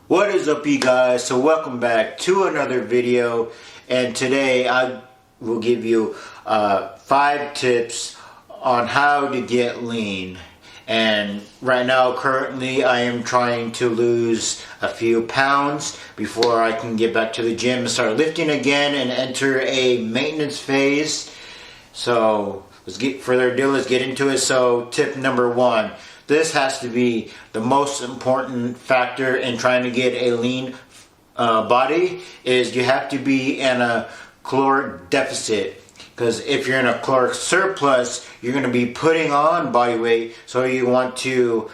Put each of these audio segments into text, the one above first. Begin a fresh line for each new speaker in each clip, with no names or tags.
What is up, you guys? So welcome back to another video, and today I will give you 5 tips on how to get lean. And right now, currently, I am trying to lose a few pounds before I can get back to the gym and start lifting again and enter a maintenance phase. So let's get into it. So tip number 1. This has to be the most important factor in trying to get a lean body, is you have to be in a caloric deficit. Because if you're in a caloric surplus, you're going to be putting on body weight, so you want to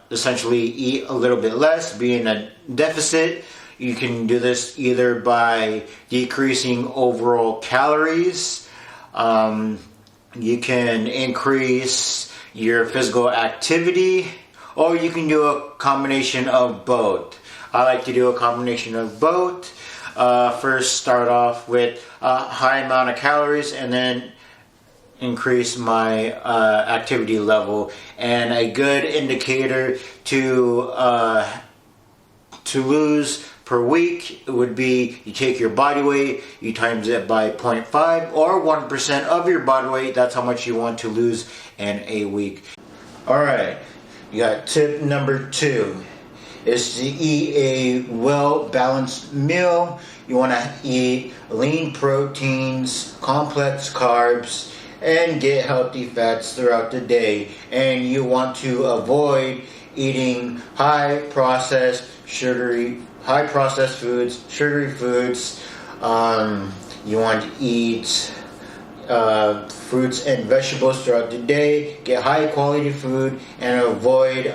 essentially eat a little bit less, be in a deficit. You can do this either by decreasing overall calories, you can increase your physical activity, or you can do a combination of both. I like to do a combination of both. First start off with a high amount of calories and then increase my activity level. And a good indicator to lose per week would be you take your body weight, you times it by 0.5 or 1% of your body weight. That's how much you want to lose in a week. Alright, you got tip number 2 is to eat a well-balanced meal. You want to eat lean proteins, complex carbs, and get healthy fats throughout the day. And you want to avoid eating high processed foods, sugary foods. You want to eat fruits and vegetables throughout the day. Get high quality food and avoid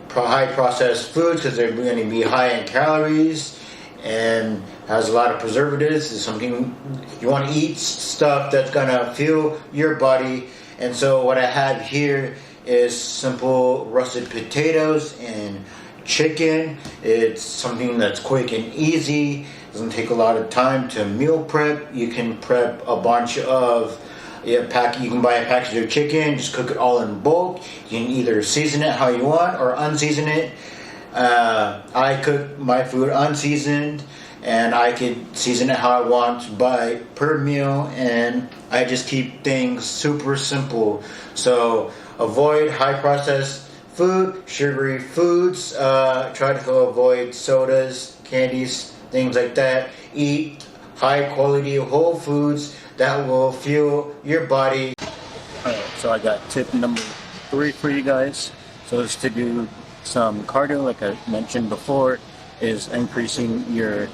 high processed foods, because they're going to be high in calories and has a lot of preservatives. It's something you want to eat stuff that's going to fuel your body. And so what I have here is simple roasted potatoes and chicken. It's something that's quick and easy. Doesn't take a lot of time to meal prep. You can prep a bunch of you can buy a package of chicken, just cook it all in bulk. You can either season it how you want or unseason it. I cook my food unseasoned, and I could season it how I want per meal, and I just keep things super simple. So avoid high processed food, sugary foods, try to avoid sodas, candies, things like that. Eat high quality whole foods that will fuel your body.
Alright, so I got tip number 3 for you guys. So it's to do some cardio, like I mentioned before, is increasing your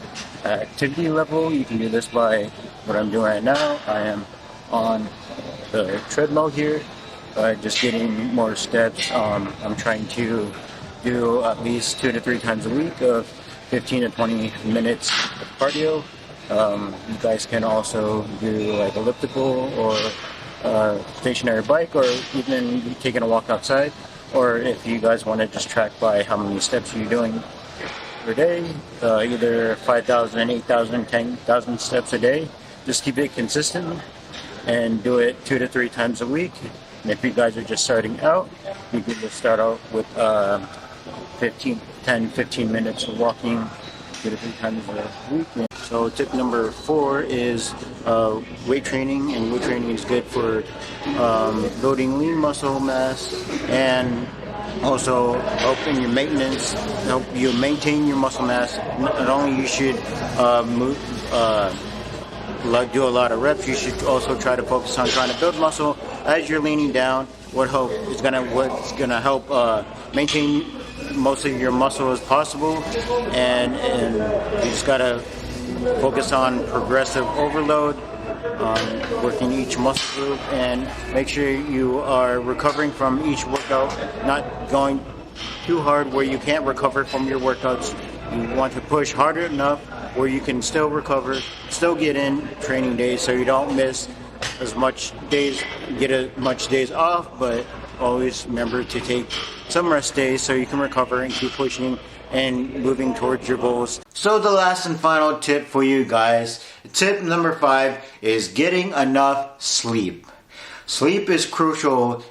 activity level. You can do this by what I'm doing right now. I am on the treadmill here, just getting more steps. I'm trying to do at least 2 to 3 times a week of 15 to 20 minutes of cardio. You guys can also do like elliptical or stationary bike, or even taking a walk outside. Or if you guys want to just track by how many steps you're doing per day, either 5,000, 8,000, 10,000 steps a day. Just keep it consistent and do it 2 to 3 times a week. And if you guys are just starting out, you can just start out with 15 minutes of walking 2 to 3 times a week. So tip number 4 is weight training, and weight training is good for building lean muscle mass and also helping your maintenance, help you maintain your muscle mass. Not only you should do a lot of reps, you should also try to focus on trying to build muscle as you're leaning down. What's gonna help maintain most of your muscle as possible, and you just gotta focus on progressive overload, working each muscle group, and make sure you are recovering from each workout, not going too hard where you can't recover from your workouts. You want to push harder enough where you can still recover, still get in training days, so you don't miss as much days, days off, but always remember to take some rest days so you can recover and keep pushing and moving towards your goals.
So the last and final tip for you guys, tip number 5, is getting enough sleep. Sleep is crucial,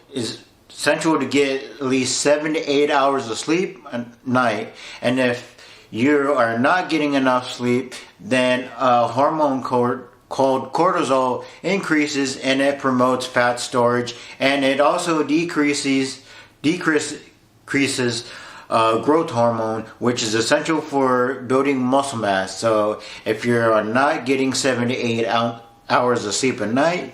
essential to get at least 7 to 8 hours of sleep a night. And if you are not getting enough sleep, then a hormone called cortisol increases, and it promotes fat storage, and it also decreases growth hormone, which is essential for building muscle mass. So if you're not getting 7 to 8 hours of sleep a night,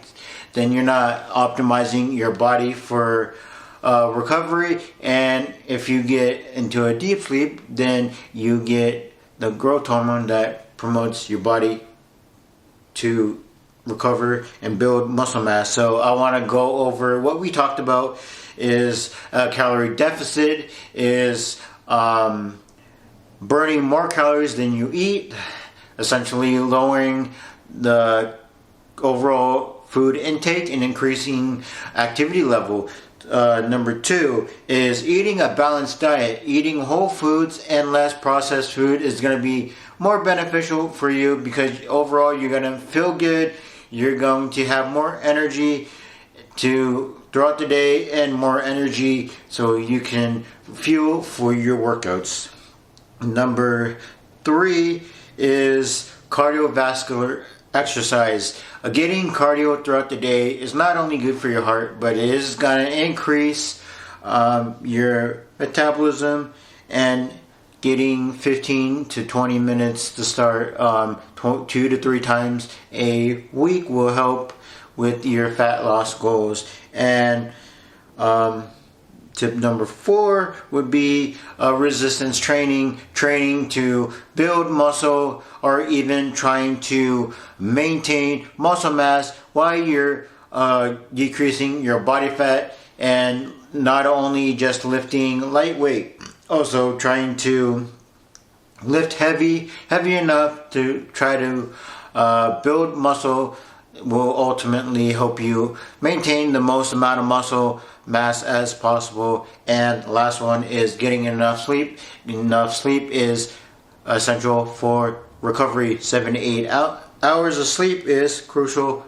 then you're not optimizing your body for recovery. And if you get into a deep sleep, then you get the growth hormone that promotes your body to recover and build muscle mass. So I want to go over what we talked about is calorie deficit, is burning more calories than you eat, essentially lowering the overall food intake and increasing activity level. Number 2 is eating a balanced diet. Eating whole foods and less processed food is going to be more beneficial for you, because overall you're going to feel good, you're going to have more energy throughout the day, and more energy so you can fuel for your workouts. Number 3 is cardiovascular exercise. Getting cardio throughout the day is not only good for your heart, but it is going to increase your metabolism, and getting 15 to 20 minutes to start 2 to 3 times a week will help with your fat loss goals. And tip number 4 would be resistance training to build muscle, or even trying to maintain muscle mass while you're decreasing your body fat, and not only just lifting lightweight, also trying to lift heavy enough to try to build muscle will ultimately help you maintain the most amount of muscle mass as possible. And last one is getting enough sleep. Enough sleep is essential for recovery. 7 to 8 hours of sleep is crucial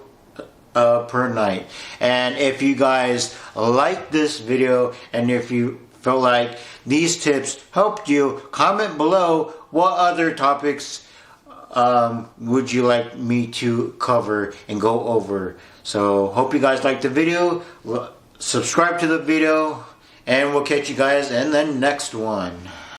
per night. And if you guys like this video, and if you felt like these tips helped you, comment below what other topics would you like me to cover and go over. So hope you guys liked the video. Subscribe to the video, and we'll catch you guys in the next one.